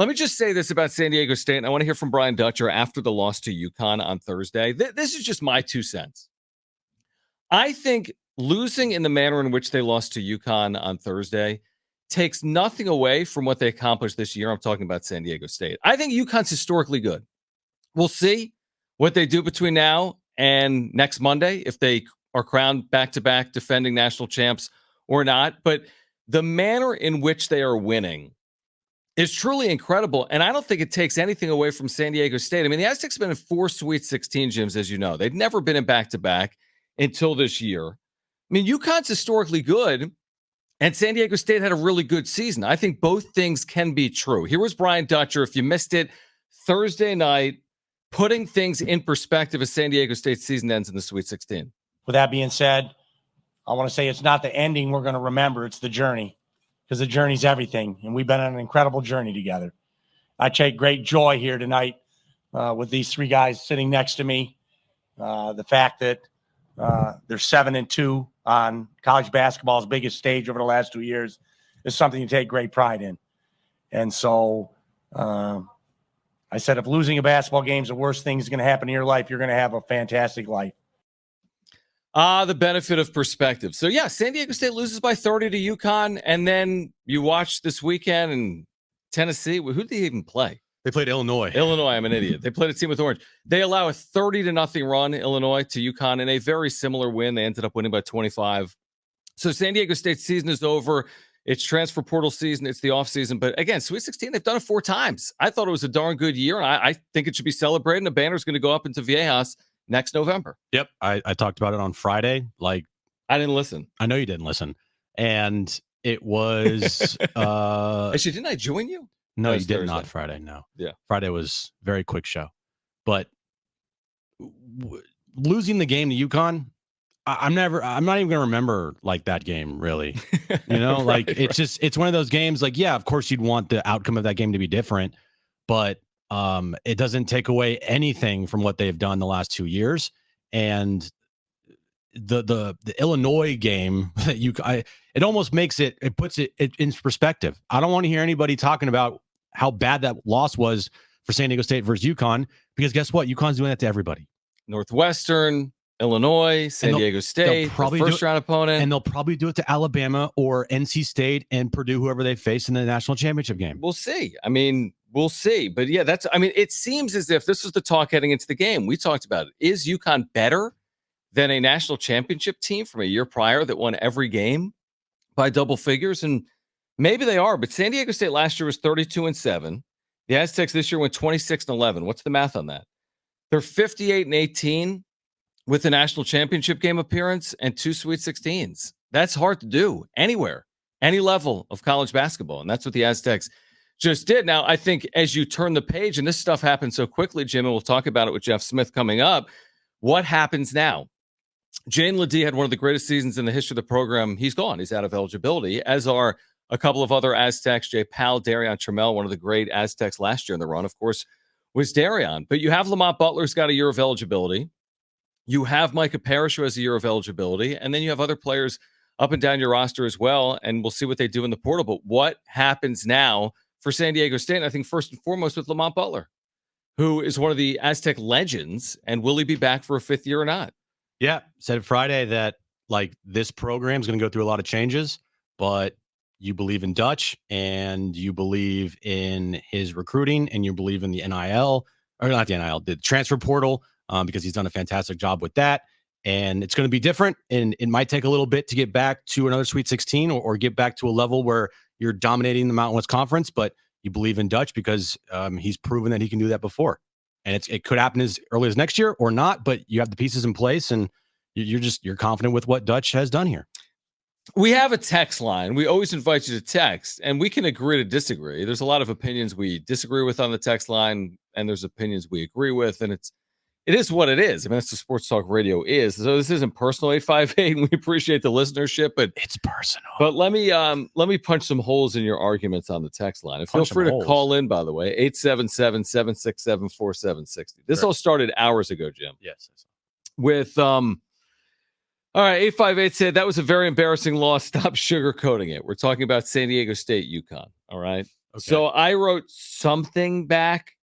Let me just say this about San Diego State, and I want to hear from Brian Dutcher after the loss to UConn on Thursday. This is just my 2 cents. I think losing in the manner in which they lost to UConn on Thursday takes nothing away from what they accomplished this year. I'm talking about San Diego State. I think UConn's historically good. We'll see what they do between now and next Monday, if they are crowned back-to-back defending national champs or not. But the manner in which they are winning is truly incredible, and I don't think it takes anything away from San Diego State. I mean, the Aztecs have been in 4 Sweet 16 gyms, as you know. They've never been in back-to-back until this year. I mean, UConn's historically good, and San Diego State had a really good season. I think both things can be true. Here was Brian Dutcher, if you missed it, Thursday night, putting things in perspective as San Diego State's season ends in the Sweet 16. With that being said, I want to say it's not the ending we're going to remember, it's the journey, because the journey's everything, and we've been on an incredible journey together. I take great joy here tonight with these 3 guys sitting next to me. The fact that they're 7-2 on college basketball's biggest stage over the last 2 years is something to take great pride in. And so I said, if losing a basketball game is the worst thing that's going to happen in your life, you're going to have a fantastic life. The benefit of perspective. So, yeah, San Diego State loses by 30 to UConn, and then you watch this weekend in Tennessee. Who did they even play? They played Illinois. Illinois, I'm an idiot. They played a team with Orange. They allow a 30-0 run, Illinois, to UConn in a very similar win. They ended up winning by 25. So San Diego State's season is over. It's transfer portal season. It's the offseason. But again, Sweet 16, they've done it 4 times. I thought it was a darn good year, and I think it should be celebrated. And the banner's going to go up into Viejas next November. Yep. I talked about it on Friday. Like, I didn't listen. I know you didn't listen. And it was... Actually, didn't I join you? No, you did Thursday. not Friday. No. Yeah. Friday was a very quick show. But losing the game to UConn, I'm not even going to remember like that game, really. You know, Right, like it's one of those games like, yeah, of course you'd want the outcome of that game to be different, but it doesn't take away anything from what they've done the last 2 years. And the Illinois game that it almost makes it puts it in perspective. I don't want to hear anybody talking about how bad that loss was for San Diego State versus UConn, because guess what? UConn's doing that to everybody. Northwestern, Illinois, San Diego State, probably first round opponent. And they'll probably do it to Alabama or NC State and Purdue, whoever they face in the national championship game. We'll see. I mean, we'll see. But yeah, it seems as if this was the talk heading into the game. We talked about it. Is UConn better than a national championship team from a year prior that won every game by double figures? And maybe they are, but San Diego State last year was 32-7. The Aztecs this year went 26-11. What's the math on that? They're 58-18 with a national championship game appearance and 2 Sweet 16s. That's hard to do anywhere, any level of college basketball. And that's what the Aztecs just did. Now, I think as you turn the page, and this stuff happens so quickly, Jim, and we'll talk about it with Jeff Smith coming up, what happens now? Jane Ledee had one of the greatest seasons in the history of the program. He's gone. He's out of eligibility, as are a couple of other Aztecs. Jay Powell, Darion Trammell, one of the great Aztecs last year in the run, of course, was Darion. But you have Lamont Butler's got a year of eligibility. You have Micah Parrish, who has a year of eligibility. And then you have other players up and down your roster as well. And we'll see what they do in the portal. But what happens now for San Diego State? And I think first and foremost with Lamont Butler, who is one of the Aztec legends. And will he be back for a 5th year or not? Yeah, said Friday that like this program is going to go through a lot of changes, but you believe in Dutch and you believe in his recruiting and you believe in the NIL, or not the NIL, the transfer portal, because he's done a fantastic job with that. And it's going to be different. And it might take a little bit to get back to another Sweet 16 or get back to a level where you're dominating the Mountain West Conference, but you believe in Dutch because he's proven that he can do that before. And it could happen as early as next year or not, but you have the pieces in place and you're confident with what Dutch has done here. We have a text line. We always invite you to text, and we can agree to disagree. There's a lot of opinions we disagree with on the text line, and there's opinions we agree with, and it is what it is. I mean, that's what Sports Talk Radio is. So this isn't personal, 858, and we appreciate the listenership, but it's personal. But let me punch some holes in your arguments on the text line. And feel free to call in, by the way, 877-767-4760. This all started hours ago, Jim. Yes. With all right, 858 said that was a very embarrassing loss. Stop sugarcoating it. We're talking about San Diego State, UConn. All right. Okay. So I wrote something back,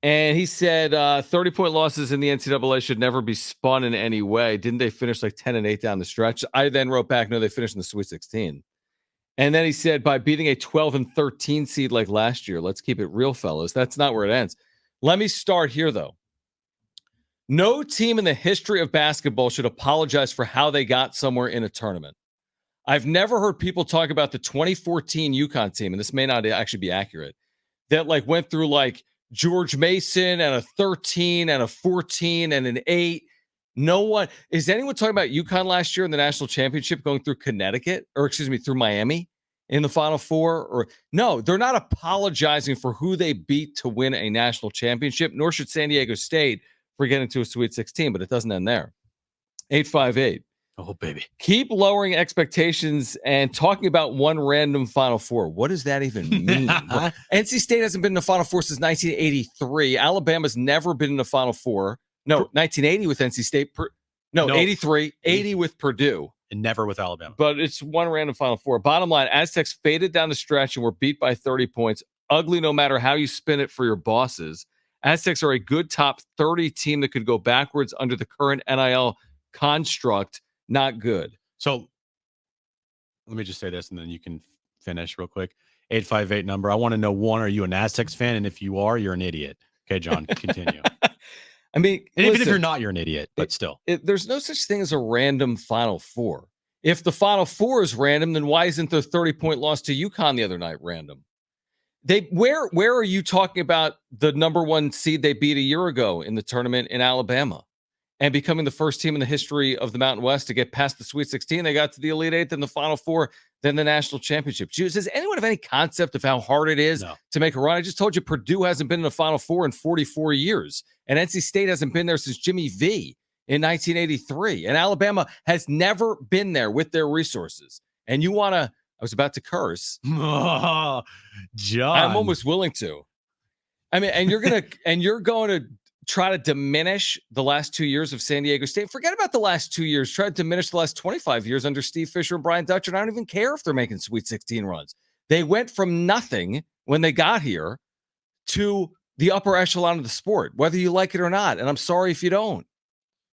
and he said 30-point losses in the NCAA should never be spun in any way. Didn't they finish like 10-8 down the stretch? I then wrote back, no, they finished in the Sweet 16. And then he said, by beating a 12-13 seed like last year, let's keep it real, fellas. That's not where it ends. Let me start here, though. No team in the history of basketball should apologize for how they got somewhere in a tournament. I've never heard people talk about the 2014 UConn team, and this may not actually be accurate, that like went through like George Mason and a 13 and a 14 and an 8. No one is anyone talking about UConn last year in the national championship going through Connecticut, or excuse me, through Miami in the Final Four? Or no, they're not apologizing for who they beat to win a national championship, nor should San Diego State for getting to a Sweet 16, but it doesn't end there. 858. Oh, baby. Keep lowering expectations and talking about one random Final Four. What does that even mean? NC State hasn't been in the Final Four since 1983. Alabama's never been in the Final Four. No, 1980 with NC State. No, 83. 80 with Purdue. And never with Alabama. But it's one random Final Four. Bottom line, Aztecs faded down the stretch and were beat by 30 points. Ugly no matter how you spin it for your bosses. Aztecs are a good top 30 team that could go backwards under the current NIL construct. Not good. So let me just say this and then you can finish real quick. 858 number. I want to know, one, are you an Aztecs fan? And if you are, you're an idiot. Okay, John, continue. I mean, and even if you're not, you're an idiot, but still. There's no such thing as a random Final Four. If the Final Four is random, then why isn't the 30-point loss to UConn the other night random? Where are you talking about the number one seed they beat a year ago in the tournament in Alabama? And becoming the first team in the history of the Mountain West to get past the Sweet 16. They got to the Elite Eight, then the Final Four, then the National Championship. Does anyone have any concept of how hard it is to make a run? I just told you Purdue hasn't been in the Final Four in 44 years. And NC State hasn't been there since Jimmy V in 1983. And Alabama has never been there with their resources. And you want to, I was about to curse. Oh, John. I'm almost willing to. I mean, and you're going to try to diminish the last 2 years of San Diego State. Forget about the last 2 years. Try to diminish the last 25 years under Steve Fisher and Brian Dutcher. And I don't even care if they're making Sweet 16 runs. They went from nothing when they got here to the upper echelon of the sport, whether you like it or not. And I'm sorry if you don't.